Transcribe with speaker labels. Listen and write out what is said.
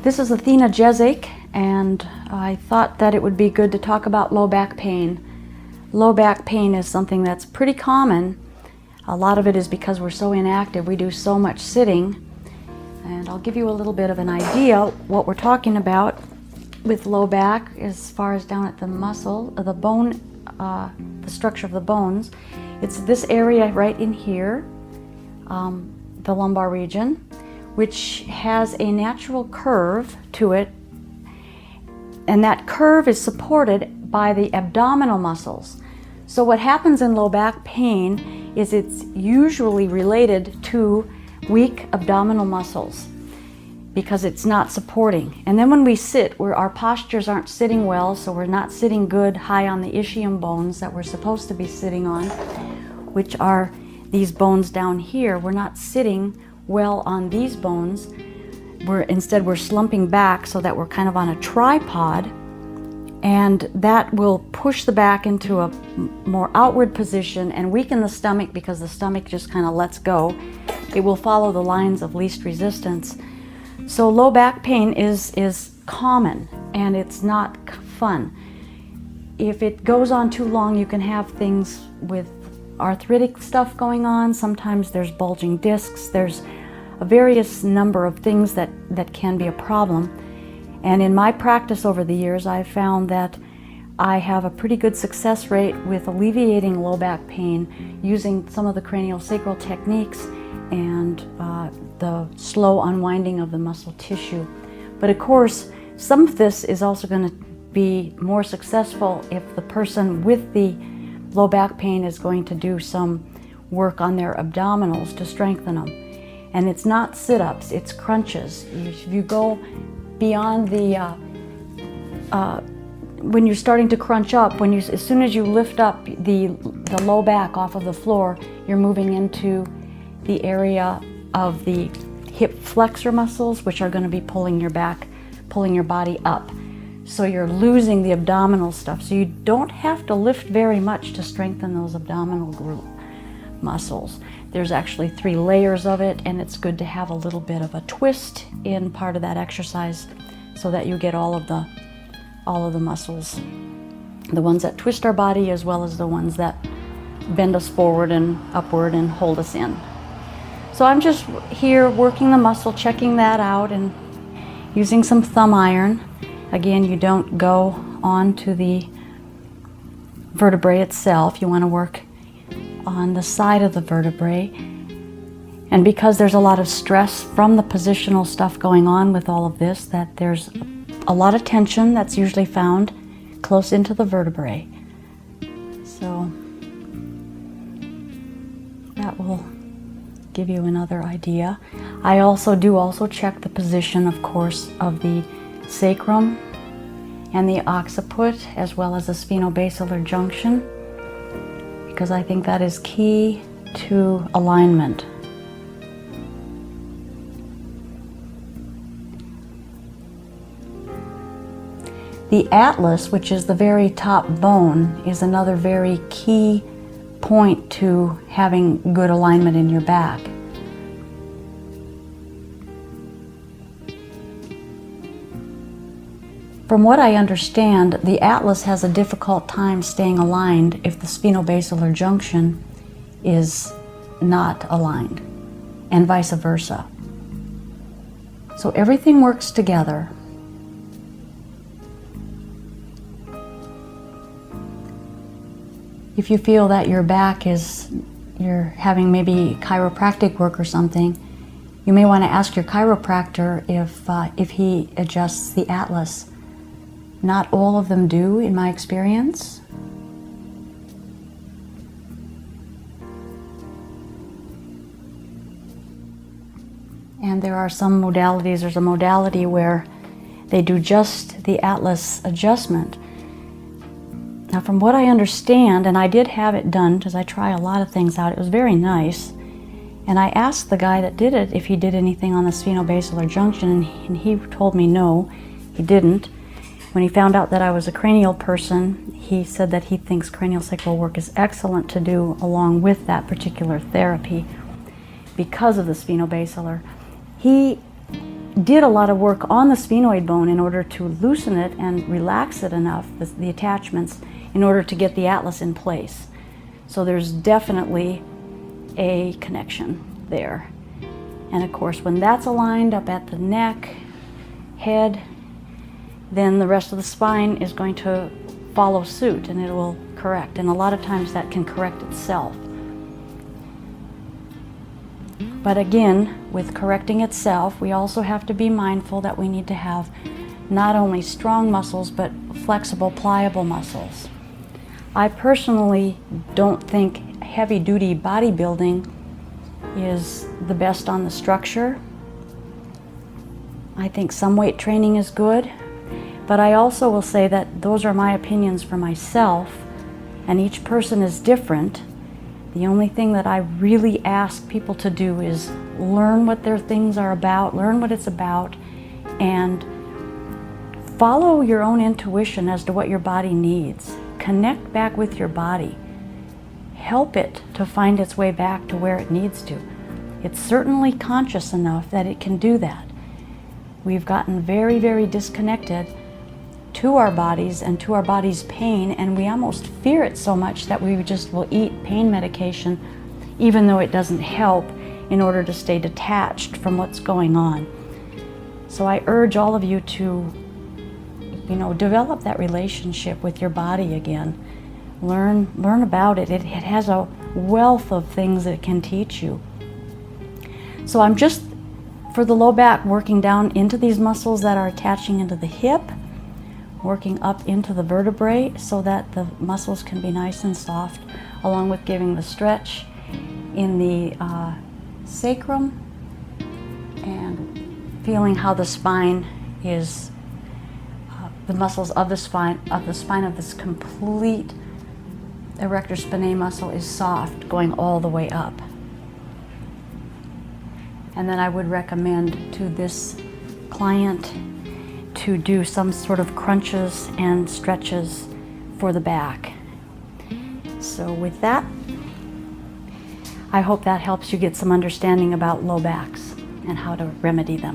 Speaker 1: This is Athena Jezik, and I thought that it would be good to talk about low back pain. Low back pain is something that's pretty common. A lot of it is because we're so inactive. We do so much sitting. And I'll give you a little bit of an idea what we're talking about with low back as far as down at the muscle, the bone, the structure of the bones. It's this area right in here, the lumbar region, which has a natural curve to it, and that curve is supported by the abdominal muscles. So what happens in low back pain is it's usually related to weak abdominal muscles because it's not supporting. And then when we sit, our postures aren't sitting well, so we're not sitting good high on the ischium bones that we're supposed to be sitting on, which are these bones down here. We're not sitting well on these bones. Instead we're slumping back so that we're kind of on a tripod, and that will push the back into a more outward position and weaken the stomach because the stomach just kind of lets go. It will follow the lines of least resistance. So low back pain is common, and it's not fun. If it goes on too long, you can have things with arthritic stuff going on. Sometimes there's bulging discs. There's a various number of things that can be a problem. And in my practice over the years, I've found that I have a pretty good success rate with alleviating low back pain using some of the craniosacral techniques and the slow unwinding of the muscle tissue. But of course, some of this is also going to be more successful if the person with the low back pain is going to do some work on their abdominals to strengthen them. And it's not sit-ups, it's crunches. If you go beyond the, when you're starting to crunch up, as soon as you lift up the low back off of the floor, you're moving into the area of the hip flexor muscles, which are going to be pulling your body up. So you're losing the abdominal stuff. So you don't have to lift very much to strengthen those abdominal group muscles. There's actually 3 layers of it, and it's good to have a little bit of a twist in part of that exercise so that you get all of the muscles, the ones that twist our body as well as the ones that bend us forward and upward and hold us in. So I'm just here working the muscle, checking that out, and using some thumb iron. Again, you don't go on to the vertebrae itself. You want to work on the side of the vertebrae. And because there's a lot of stress from the positional stuff going on with all of this, that there's a lot of tension that's usually found close into the vertebrae. So that will give you another idea. I also check the position, of course, of the sacrum and the occiput, as well as the spinobasilar junction, because I think that is key to alignment. The atlas, which is the very top bone, is another very key point to having good alignment in your back. From what I understand, the atlas has a difficult time staying aligned if the spinobasilar junction is not aligned, and vice versa. So everything works together. If you feel that your back you're having maybe chiropractic work or something, you may want to ask your chiropractor if he adjusts the atlas. Not all of them do, in my experience. And there are some modalities. There's a modality where they do just the atlas adjustment. Now, from what I understand, and I did have it done because I try a lot of things out, it was very nice. And I asked the guy that did it if he did anything on the spinobasilar junction, and he told me no, he didn't. When he found out that I was a cranial person, he said that he thinks craniosacral work is excellent to do along with that particular therapy because of the spinobasilar. He did a lot of work on the sphenoid bone in order to loosen it and relax it enough, the attachments, in order to get the atlas in place. So there's definitely a connection there. And of course, when that's aligned up at the neck, head, then the rest of the spine is going to follow suit and it will correct. And a lot of times that can correct itself. But again, with correcting itself, we also have to be mindful that we need to have not only strong muscles, but flexible, pliable muscles. I personally don't think heavy-duty bodybuilding is the best on the structure. I think some weight training is good, but I also will say that those are my opinions for myself, and each person is different. The only thing that I really ask people to do is learn what their things are about, learn what it's about, and follow your own intuition as to what your body needs. Connect back with your body. Help it to find its way back to where it needs to. It's certainly conscious enough that it can do that. We've gotten very, very disconnected to our bodies and to our body's pain, and we almost fear it so much that we just will eat pain medication even though it doesn't help, in order to stay detached from what's going on. So I urge all of you to, develop that relationship with your body again. Learn about it. It has a wealth of things that it can teach you. So I'm just, for the low back, working down into these muscles that are attaching into the hip, working up into the vertebrae so that the muscles can be nice and soft, along with giving the stretch in the sacrum and feeling how the spine is, the muscles of the spine of this complete erector spinae muscle is soft, going all the way up. And then I would recommend to this client to do some sort of crunches and stretches for the back. So with that, I hope that helps you get some understanding about low backs and how to remedy them.